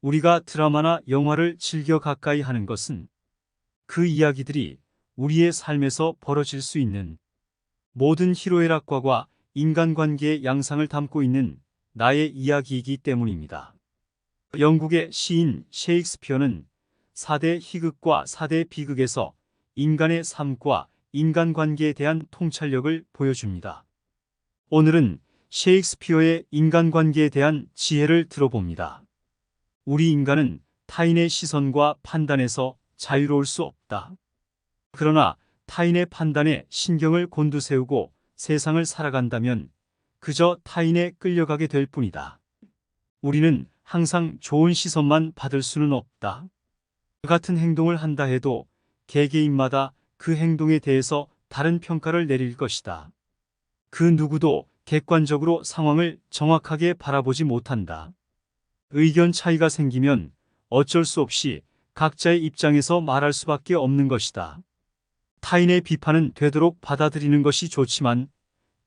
우리가 드라마나 영화를 즐겨 가까이 하는 것은 그 이야기들이 우리의 삶에서 벌어질 수 있는 모든 희로애락과 인간관계의 양상을 담고 있는 나의 이야기이기 때문입니다. 영국의 시인 셰익스피어는 4대 희극과 4대 비극에서 인간의 삶과 인간관계에 대한 통찰력을 보여줍니다. 오늘은 셰익스피어의 인간관계에 대한 지혜를 들어봅니다. 우리 인간은 타인의 시선과 판단에서 자유로울 수 없다. 그러나 타인의 판단에 신경을 곤두세우고 세상을 살아간다면 그저 타인에 끌려가게 될 뿐이다. 우리는 항상 좋은 시선만 받을 수는 없다. 같은 행동을 한다 해도 개개인마다 그 행동에 대해서 다른 평가를 내릴 것이다. 그 누구도 객관적으로 상황을 정확하게 바라보지 못한다. 의견 차이가 생기면 어쩔 수 없이 각자의 입장에서 말할 수밖에 없는 것이다. 타인의 비판은 되도록 받아들이는 것이 좋지만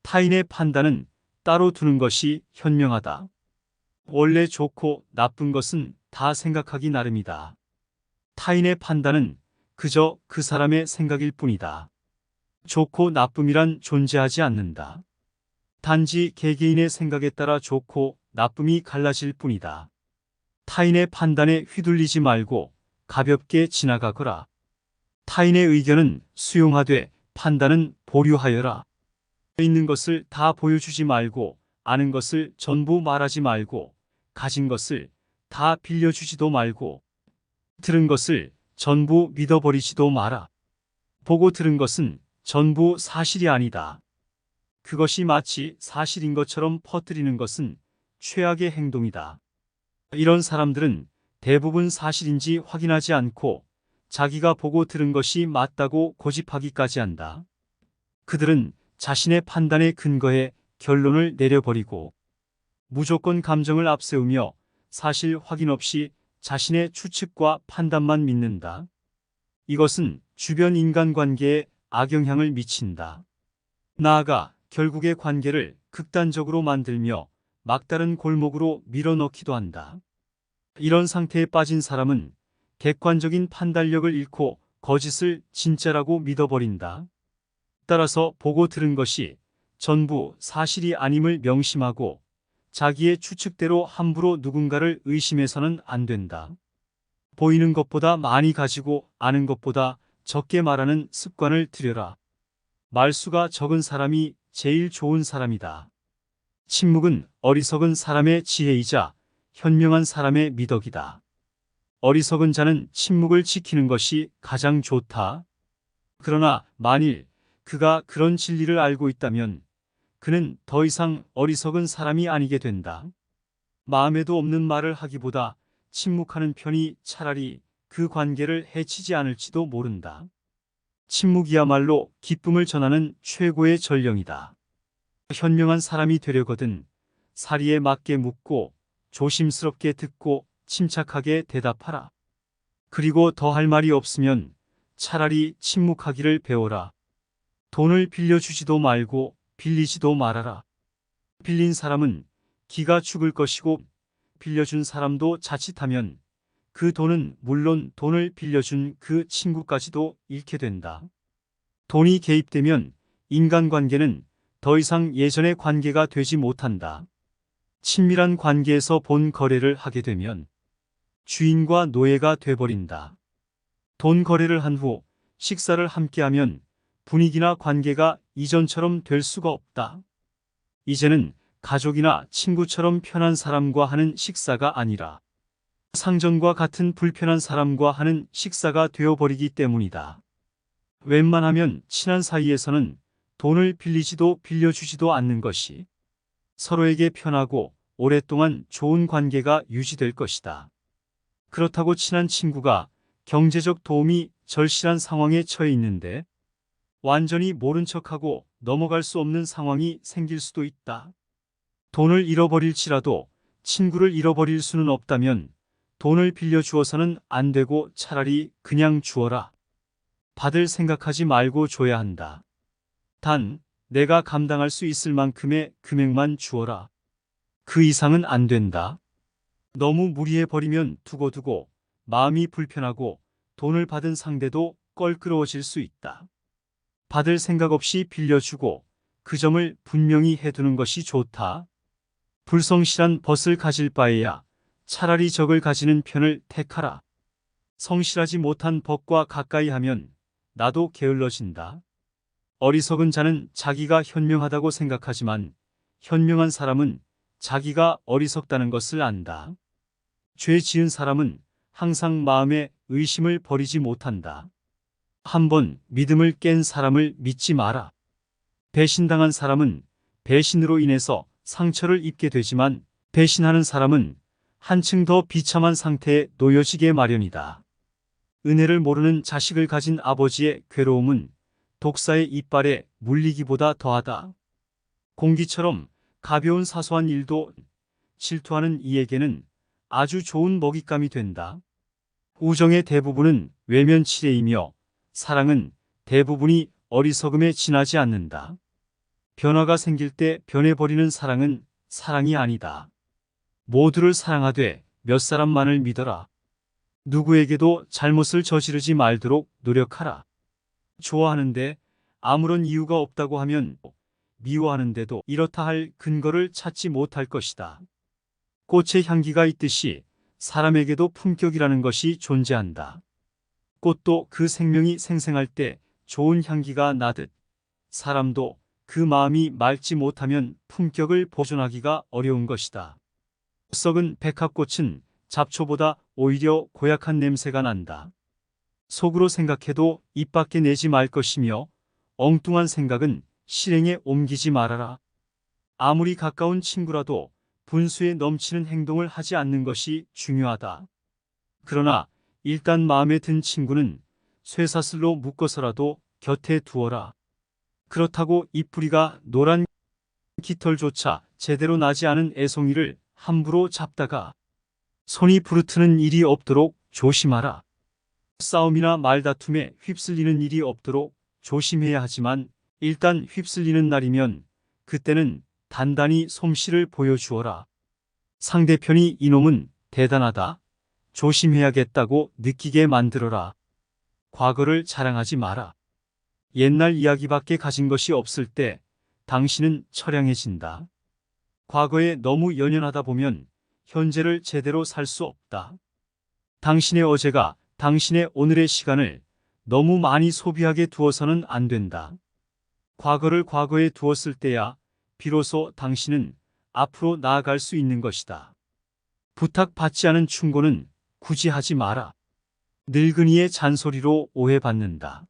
타인의 판단은 따로 두는 것이 현명하다. 원래 좋고 나쁜 것은 다 생각하기 나름이다. 타인의 판단은 그저 그 사람의 생각일 뿐이다. 좋고 나쁨이란 존재하지 않는다. 단지 개개인의 생각에 따라 좋고 나쁨이 갈라질 뿐이다. 타인의 판단에 휘둘리지 말고 가볍게 지나가거라. 타인의 의견은 수용하되 판단은 보류하여라. 있는 것을 다 보여주지 말고 아는 것을 전부 말하지 말고 가진 것을 다 빌려주지도 말고 들은 것을 전부 믿어버리지도 마라. 보고 들은 것은 전부 사실이 아니다. 그것이 마치 사실인 것처럼 퍼뜨리는 것은 최악의 행동이다. 이런 사람들은 대부분 사실인지 확인하지 않고 자기가 보고 들은 것이 맞다고 고집하기까지 한다. 그들은 자신의 판단에 근거해 결론을 내려버리고 무조건 감정을 앞세우며 사실 확인 없이 자신의 추측과 판단만 믿는다. 이것은 주변 인간관계에 악영향을 미친다. 나아가 결국의 관계를 극단적으로 만들며 막다른 골목으로 밀어넣기도 한다. 이런 상태에 빠진 사람은 객관적인 판단력을 잃고 거짓을 진짜라고 믿어버린다. 따라서 보고 들은 것이 전부 사실이 아님을 명심하고 자기의 추측대로 함부로 누군가를 의심해서는 안 된다. 보이는 것보다 많이 가지고 아는 것보다 적게 말하는 습관을 들여라. 말수가 적은 사람이 제일 좋은 사람이다. 침묵은 어리석은 사람의 지혜이자 현명한 사람의 미덕이다. 어리석은 자는 침묵을 지키는 것이 가장 좋다. 그러나 만일 그가 그런 진리를 알고 있다면 그는 더 이상 어리석은 사람이 아니게 된다. 마음에도 없는 말을 하기보다 침묵하는 편이 차라리 그 관계를 해치지 않을지도 모른다. 침묵이야말로 기쁨을 전하는 최고의 전령이다. 현명한 사람이 되려거든 사리에 맞게 묻고 조심스럽게 듣고 침착하게 대답하라. 그리고 더 할 말이 없으면 차라리 침묵하기를 배워라. 돈을 빌려주지도 말고 빌리지도 말아라. 빌린 사람은 기가 죽을 것이고 빌려준 사람도 자칫하면 그 돈은 물론 돈을 빌려준 그 친구까지도 잃게 된다. 돈이 개입되면 인간관계는 더 이상 예전의 관계가 되지 못한다. 친밀한 관계에서 본 거래를 하게 되면 주인과 노예가 돼버린다. 돈 거래를 한 후 식사를 함께하면 분위기나 관계가 이전처럼 될 수가 없다. 이제는 가족이나 친구처럼 편한 사람과 하는 식사가 아니라 상전과 같은 불편한 사람과 하는 식사가 되어버리기 때문이다. 웬만하면 친한 사이에서는 돈을 빌리지도 빌려주지도 않는 것이 서로에게 편하고 오랫동안 좋은 관계가 유지될 것이다. 그렇다고 친한 친구가 경제적 도움이 절실한 상황에 처해 있는데 완전히 모른 척하고 넘어갈 수 없는 상황이 생길 수도 있다. 돈을 잃어버릴지라도 친구를 잃어버릴 수는 없다면 돈을 빌려주어서는 안 되고 차라리 그냥 주어라. 받을 생각하지 말고 줘야 한다. 단 내가 감당할 수 있을 만큼의 금액만 주어라. 그 이상은 안 된다. 너무 무리해버리면 두고두고 마음이 불편하고 돈을 받은 상대도 껄끄러워질 수 있다. 받을 생각 없이 빌려주고 그 점을 분명히 해두는 것이 좋다. 불성실한 벗을 가질 바에야 차라리 적을 가지는 편을 택하라. 성실하지 못한 벗과 가까이 하면 나도 게을러진다. 어리석은 자는 자기가 현명하다고 생각하지만 현명한 사람은 자기가 어리석다는 것을 안다. 죄 지은 사람은 항상 마음에 의심을 버리지 못한다. 한번 믿음을 깬 사람을 믿지 마라. 배신당한 사람은 배신으로 인해서 상처를 입게 되지만 배신하는 사람은 한층 더 비참한 상태에 놓여지게 마련이다. 은혜를 모르는 자식을 가진 아버지의 괴로움은 독사의 이빨에 물리기보다 더하다. 공기처럼 가벼운 사소한 일도 질투하는 이에게는 아주 좋은 먹잇감이 된다. 우정의 대부분은 외면치레이며 사랑은 대부분이 어리석음에 지나지 않는다. 변화가 생길 때 변해버리는 사랑은 사랑이 아니다. 모두를 사랑하되 몇 사람만을 믿어라. 누구에게도 잘못을 저지르지 말도록 노력하라. 좋아하는데 아무런 이유가 없다고 하면 미워하는데도 이렇다 할 근거를 찾지 못할 것이다. 꽃의 향기가 있듯이 사람에게도 품격이라는 것이 존재한다. 꽃도 그 생명이 생생할 때 좋은 향기가 나듯 사람도 그 마음이 맑지 못하면 품격을 보존하기가 어려운 것이다. 썩은 백합꽃은 잡초보다 오히려 고약한 냄새가 난다. 속으로 생각해도 입 밖에 내지 말 것이며 엉뚱한 생각은 실행에 옮기지 말아라. 아무리 가까운 친구라도 분수에 넘치는 행동을 하지 않는 것이 중요하다. 그러나 일단 마음에 든 친구는 쇠사슬로 묶어서라도 곁에 두어라. 그렇다고 잎뿌리가 노란 깃털조차 제대로 나지 않은 애송이를 함부로 잡다가 손이 부르트는 일이 없도록 조심하라. 싸움이나 말다툼에 휩쓸리는 일이 없도록 조심해야 하지만 일단 휩쓸리는 날이면 그때는 단단히 솜씨를 보여주어라. 상대편이 이놈은 대단하다, 조심해야겠다고 느끼게 만들어라. 과거를 자랑하지 마라. 옛날 이야기밖에 가진 것이 없을 때 당신은 처량해진다. 과거에 너무 연연하다 보면 현재를 제대로 살 수 없다. 당신의 어제가 당신의 오늘의 시간을 너무 많이 소비하게 두어서는 안 된다. 과거를 과거에 두었을 때야 비로소 당신은 앞으로 나아갈 수 있는 것이다. 부탁받지 않은 충고는 굳이 하지 마라. 늙은이의 잔소리로 오해받는다.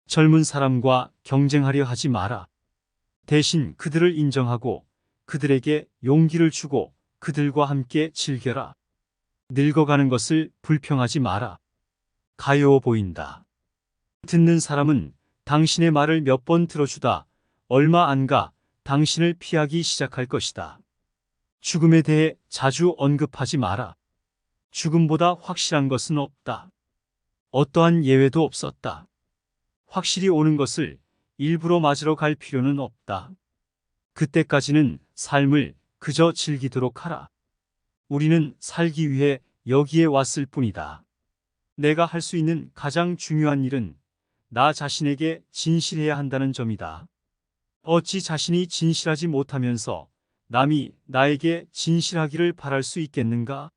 젊은 사람과 경쟁하려 하지 마라. 대신 그들을 인정하고 그들에게 용기를 주고 그들과 함께 즐겨라. 늙어가는 것을 불평하지 마라. 가여워 보인다. 듣는 사람은 당신의 말을 몇 번 들어주다 얼마 안 가 당신을 피하기 시작할 것이다. 죽음에 대해 자주 언급하지 마라. 죽음보다 확실한 것은 없다. 어떠한 예외도 없었다. 확실히 오는 것을 일부러 맞으러 갈 필요는 없다. 그때까지는 삶을 그저 즐기도록 하라. 우리는 살기 위해 여기에 왔을 뿐이다. 내가 할 수 있는 가장 중요한 일은 나 자신에게 진실해야 한다는 점이다. 어찌 자신이 진실하지 못하면서 남이 나에게 진실하기를 바랄 수 있겠는가?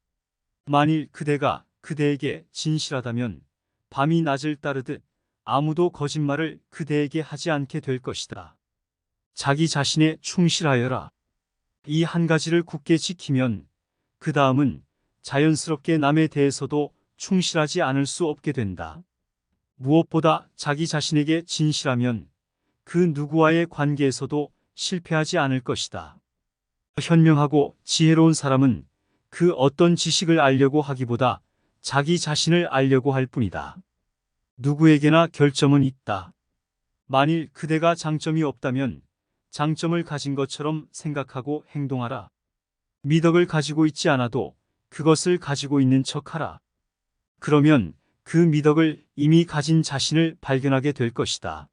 만일 그대가 그대에게 진실하다면 밤이 낮을 따르듯 아무도 거짓말을 그대에게 하지 않게 될 것이다. 자기 자신에 충실하여라. 이 한 가지를 굳게 지키면 그 다음은 자연스럽게 남에 대해서도 충실하지 않을 수 없게 된다. 무엇보다 자기 자신에게 진실하면 그 누구와의 관계에서도 실패하지 않을 것이다. 현명하고 지혜로운 사람은 그 어떤 지식을 알려고 하기보다 자기 자신을 알려고 할 뿐이다. 누구에게나 결점은 있다. 만일 그대가 장점이 없다면 장점을 가진 것처럼 생각하고 행동하라. 미덕을 가지고 있지 않아도 그것을 가지고 있는 척하라. 그러면 그 미덕을 이미 가진 자신을 발견하게 될 것이다.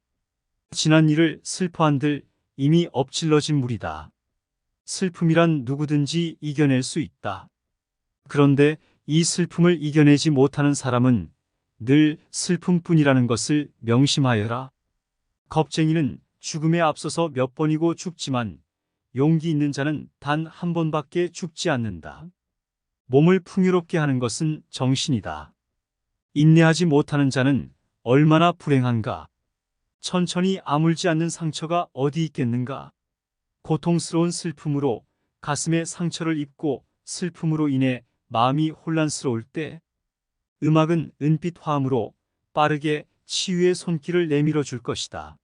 지난 일을 슬퍼한들 이미 엎질러진 물이다. 슬픔이란 누구든지 이겨낼 수 있다. 그런데 이 슬픔을 이겨내지 못하는 사람은 늘 슬픔뿐이라는 것을 명심하여라. 겁쟁이는 죽음에 앞서서 몇 번이고 죽지만 용기 있는 자는 단 한 번밖에 죽지 않는다. 몸을 풍요롭게 하는 것은 정신이다. 인내하지 못하는 자는 얼마나 불행한가. 천천히 아물지 않는 상처가 어디 있겠는가. 고통스러운 슬픔으로 가슴에 상처를 입고 슬픔으로 인해 마음이 혼란스러울 때 음악은 은빛 화음으로 빠르게 치유의 손길을 내밀어 줄 것이다.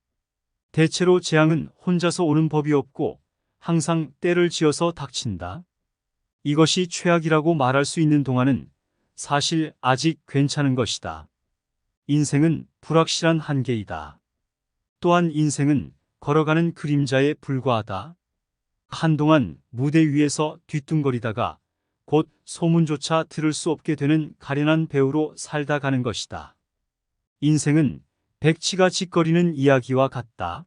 대체로 재앙은 혼자서 오는 법이 없고 항상 때를 지어서 닥친다. 이것이 최악이라고 말할 수 있는 동안은 사실 아직 괜찮은 것이다. 인생은 불확실한 한계이다. 또한 인생은 걸어가는 그림자에 불과하다. 한동안 무대 위에서 뒤뚱거리다가 곧 소문조차 들을 수 없게 되는 가련한 배우로 살다 가는 것이다. 인생은 백치가 짓거리는 이야기와 같다.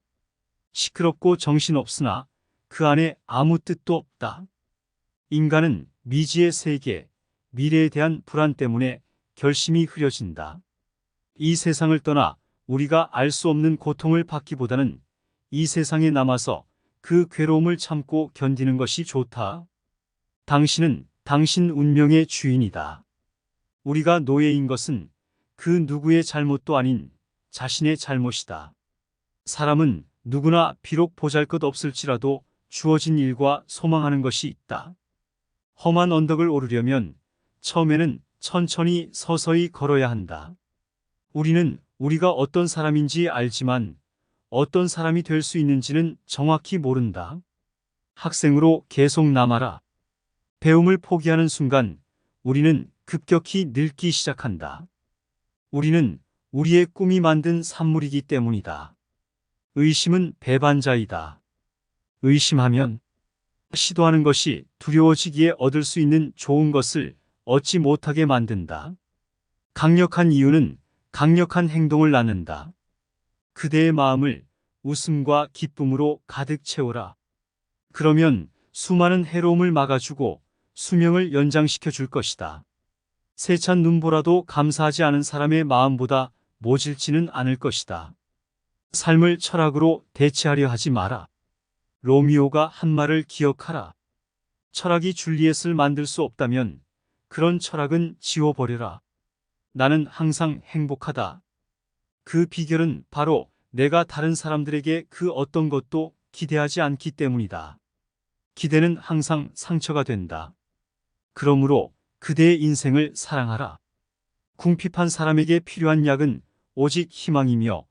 시끄럽고 정신없으나 그 안에 아무 뜻도 없다. 인간은 미지의 세계, 미래에 대한 불안 때문에 결심이 흐려진다. 이 세상을 떠나 우리가 알 수 없는 고통을 받기보다는 이 세상에 남아서 그 괴로움을 참고 견디는 것이 좋다. 당신은 당신 운명의 주인이다. 우리가 노예인 것은 그 누구의 잘못도 아닌 자신의 잘못이다. 사람은 누구나 비록 보잘것없을지라도 주어진 일과 소망하는 것이 있다. 험한 언덕을 오르려면 처음에는 천천히 서서히 걸어야 한다. 우리는 우리가 어떤 사람인지 알지만 어떤 사람이 될 수 있는지는 정확히 모른다. 학생으로 계속 남아라. 배움을 포기하는 순간 우리는 급격히 늙기 시작한다. 우리는 우리의 꿈이 만든 산물이기 때문이다. 의심은 배반자이다. 의심하면 시도하는 것이 두려워지기에 얻을 수 있는 좋은 것을 얻지 못하게 만든다. 강력한 이유는 강력한 행동을 낳는다. 그대의 마음을 웃음과 기쁨으로 가득 채워라. 그러면 수많은 해로움을 막아주고 수명을 연장시켜 줄 것이다. 세찬 눈보라도 감사하지 않은 사람의 마음보다 모질지는 않을 것이다. 삶을 철학으로 대체하려 하지 마라. 로미오가 한 말을 기억하라. 철학이 줄리엣을 만들 수 없다면 그런 철학은 지워버려라. 나는 항상 행복하다. 그 비결은 바로 내가 다른 사람들에게 그 어떤 것도 기대하지 않기 때문이다. 기대는 항상 상처가 된다. 그러므로 그대의 인생을 사랑하라. 궁핍한 사람에게 필요한 약은 오직 희망이며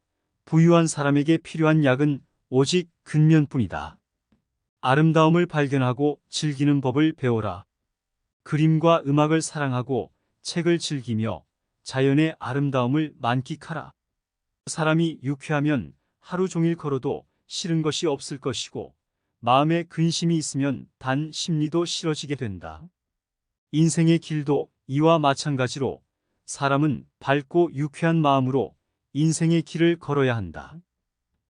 부유한 사람에게 필요한 약은 오직 근면뿐이다. 아름다움을 발견하고 즐기는 법을 배워라. 그림과 음악을 사랑하고 책을 즐기며 자연의 아름다움을 만끽하라. 사람이 유쾌하면 하루 종일 걸어도 싫은 것이 없을 것이고 마음에 근심이 있으면 단 심리도 싫어지게 된다. 인생의 길도 이와 마찬가지로 사람은 밝고 유쾌한 마음으로 인생의 길을 걸어야 한다.